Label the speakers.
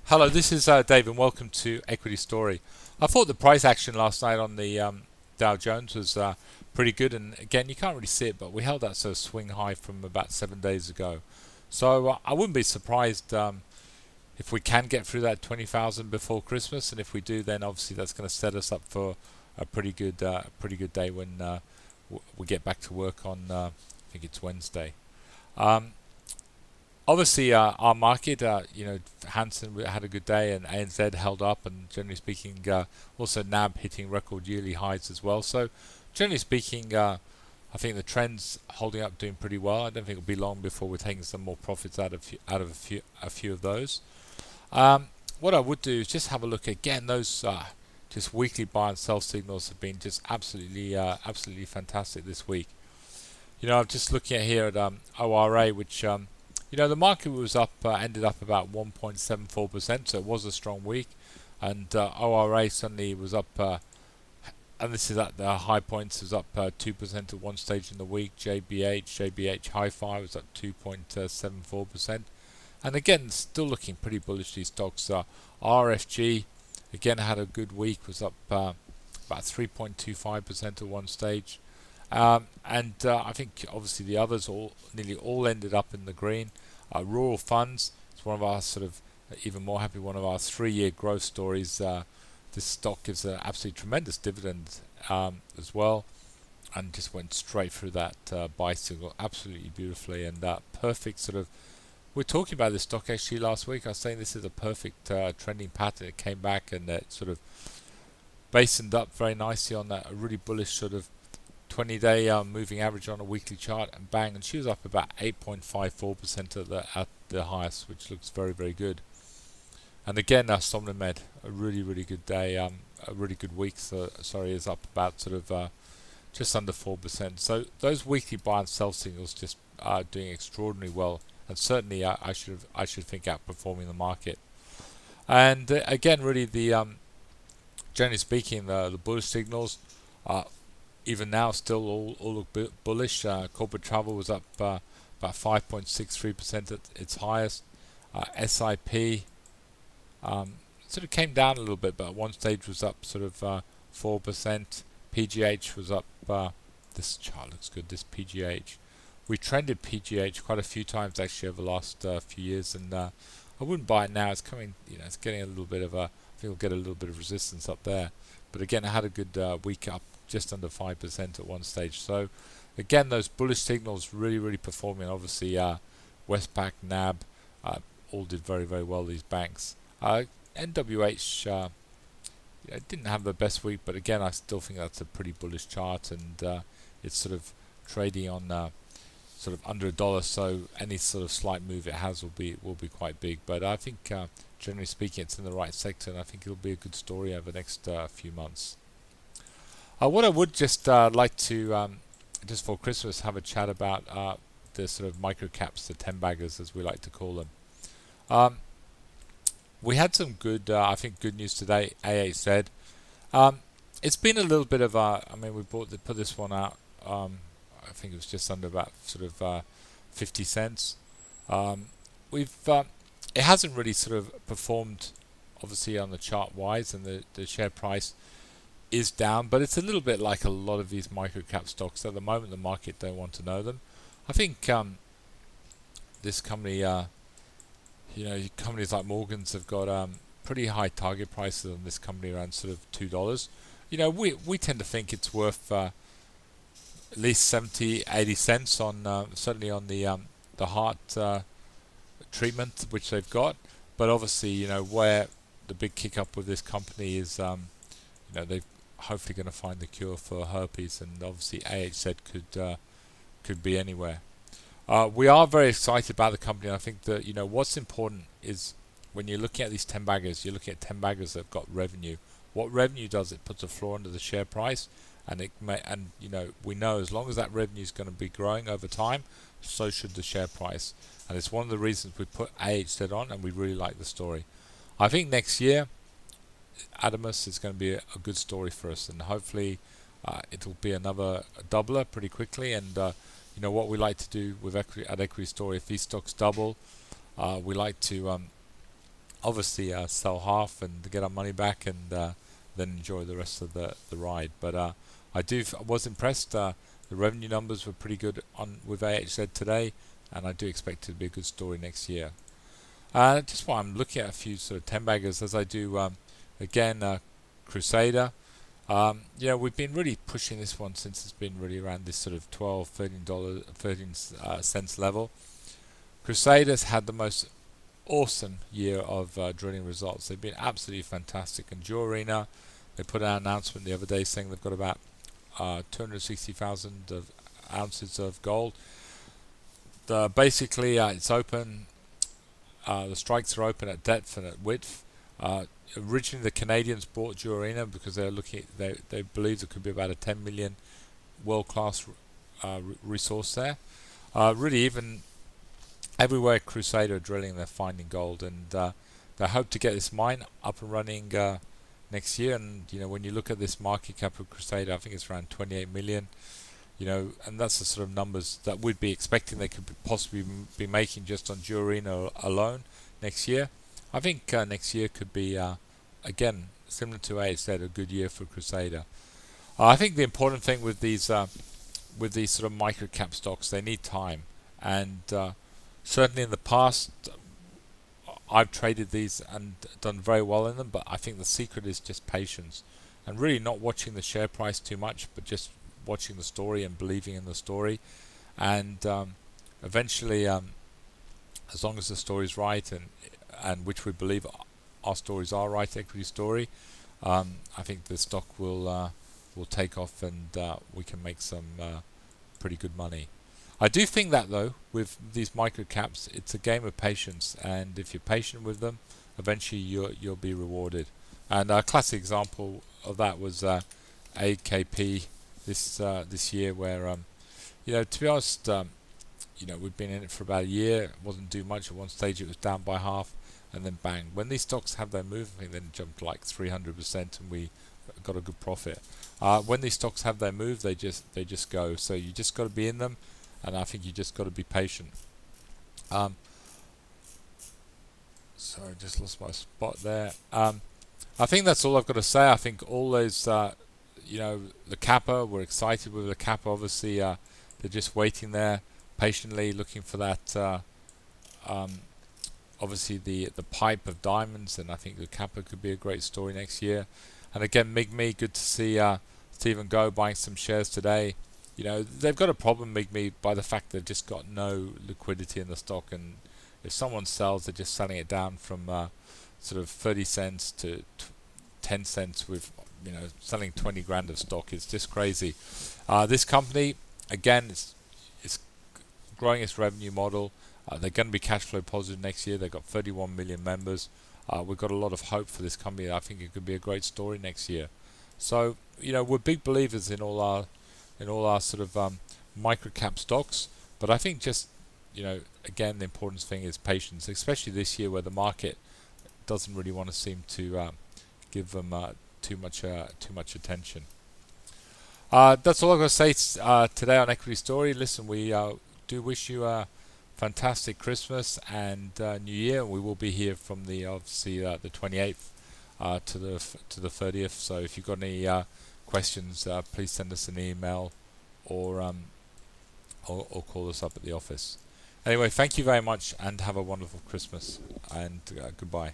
Speaker 1: Hello, this is Dave, and welcome to Equity Story. I thought the price action last night on the Dow Jones was pretty good, and again, you can't really see it, but we held that sort of swing high from about 7 days ago. So I wouldn't be surprised if we can get through that 20,000 before Christmas, and if we do, then obviously that's going to set us up for a pretty good day when we get back to work on I think it's Wednesday. Um, Obviously, our market, Hansen had a good day, and ANZ held up, and generally speaking, also NAB hitting record yearly highs as well. So, generally speaking, I think the trend's holding up, doing pretty well. I don't think it'll be long before we're taking some more profits out of a few of those. What I would do is just have a look again. Those just weekly buy and sell signals have been just absolutely fantastic this week. I'm just looking at here at ORA, which the market was up, ended up about 1.74%, so it was a strong week. And ORA suddenly was up, and this is at the high points, was up 2% at one stage in the week. JBH Hi-Fi was up 2.74%. And again, still looking pretty bullish, these stocks. RFG, again, had a good week, was up about 3.25% at one stage. And I think obviously the others nearly all ended up in the green. Rural Funds, it's one of our sort of even more happy, one of our 3-year growth stories. This stock gives an absolutely tremendous dividend as well, and just went straight through that buy signal absolutely beautifully, and that perfect sort of. We're talking about this stock actually last week. I was saying this is a perfect trending pattern. It came back and it sort of basened up very nicely on that really bullish sort of 20-day moving average on a weekly chart, and bang, and she was up about 8.54% at the highest, which looks very, very good. And again, SomnoMed, a really good day, a really good week. So, sorry, is up about sort of just under 4%. So those weekly buy and sell signals just are doing extraordinarily well, and certainly I should think outperforming the market. And again, really the generally speaking, the bullish signals. Even now, still all look bullish. Corporate travel was up about 5.63% at its highest. SIP sort of came down a little bit, but at one stage was up sort of 4%. PGH was up. This chart looks good. This PGH, we trended PGH quite a few times actually over the last few years, and I wouldn't buy it now. It's coming, it's getting a little bit of a. I think we'll get a little bit of resistance up there. But again, I had a good week up, just under 5% at one stage. So again, those bullish signals really performing. Obviously, Westpac, NAB, all did very well. These banks. NWH didn't have the best week, but again, I still think that's a pretty bullish chart, and it's sort of trading on sort of under $1. So any sort of slight move it has will be quite big. But I think generally speaking, it's in the right sector, and I think it'll be a good story over the next few months. What I would just like to, just for Christmas, have a chat about the sort of micro caps, the 10 baggers as we like to call them. We had some good, I think, good news today. AHZ. It's been a little bit of a. I mean, we put this one out. I think it was just under about sort of 50 cents. It hasn't really sort of performed, obviously, on the chart wise, and the share price is down, but it's a little bit like a lot of these microcap stocks. At the moment, the market don't want to know them. I think this company, companies like Morgan's have got pretty high target prices on this company, around sort of $2. We tend to think it's worth at least 70-80 cents on certainly on the heart treatment which they've got. But obviously, where the big kick up with this company is, they've hopefully going to find the cure for herpes, and obviously AHZ could be anywhere. We are very excited about the company. I think that what's important is when you're looking at these 10 baggers, you're looking at 10 baggers that have got revenue. What revenue does? It puts a floor under the share price, and we know as long as that revenue is going to be growing over time, so should the share price. And it's one of the reasons we put AHZ on, and we really like the story. I think next year, Adamas is going to be a good story for us, and hopefully it'll be another doubler pretty quickly. And what we like to do with Equity Story, if these stocks double, we like to obviously sell half and get our money back, and then enjoy the rest of the ride. But I was impressed. The revenue numbers were pretty good on with AHZ today, and I do expect it to be a good story next year. Just while I'm looking at a few sort of 10 baggers as I do, again, Crusader. We've been really pushing this one since it's been really around this sort of $13 level. Crusaders had the most awesome year of drilling results. They've been absolutely fantastic. And Arena, they put out an announcement the other day saying they've got about 260,000 ounces of gold. Basically, it's open. The strikes are open at depth and at width. Originally, the Canadians bought Arena because they believe there could be about a 10 million world-class resource there. Really, even everywhere Crusader are drilling, they're finding gold, and they hope to get this mine up and running next year. And when you look at this market cap of Crusader, I think it's around 28 million. And that's the sort of numbers that we'd be expecting they could possibly be making just on Arena alone next year. I think next year could be, again, similar to AHZ, a good year for Crusader. I think the important thing with these sort of micro cap stocks, they need time, and certainly in the past, I've traded these and done very well in them. But I think the secret is just patience, and really not watching the share price too much, but just watching the story and believing in the story, and eventually, as long as the story is right, and which we believe our stories are right, Equity Story, I think the stock will take off, and we can make some pretty good money. I do think that though, with these micro caps, it's a game of patience, and if you're patient with them, eventually you'll be rewarded. And a classic example of that was AKP this year, where to be honest, we've been in it for about a year. It wasn't doing much. At one stage, it was down by half, and then bang! When these stocks have their move, I think then jumped like 300%, and we got a good profit. When these stocks have their move, they just go. So you just got to be in them, and I think you just got to be patient. Sorry, just lost my spot there. I think that's all I've got to say. I think all those, the Kappa, we're excited with the Kappa. Obviously, they're just waiting there patiently, looking for that. Obviously, the pipe of diamonds, and I think the Kappa could be a great story next year. And again, MigMe, good to see Stephen Go buying some shares today. They've got a problem, MigMe, by the fact they've just got no liquidity in the stock, and if someone sells, they're just selling it down from sort of 30 cents to 10 cents with, selling 20 grand of stock. It's just crazy. This company, again, it's growing its revenue model. They're going to be cash flow positive next year. They've got 31 million members. We've got a lot of hope for this company. I think it could be a great story next year. So, we're big believers in all our sort of micro cap stocks. But I think just, again, the important thing is patience, especially this year where the market doesn't really want to seem to give them too much attention. That's all I've got to say today on Equity Story. Listen, we do wish you a fantastic Christmas and New Year. We will be here from the 28th to the 30th. So if you've got any questions, please send us an email or call us up at the office. Anyway, thank you very much, and have a wonderful Christmas, and goodbye.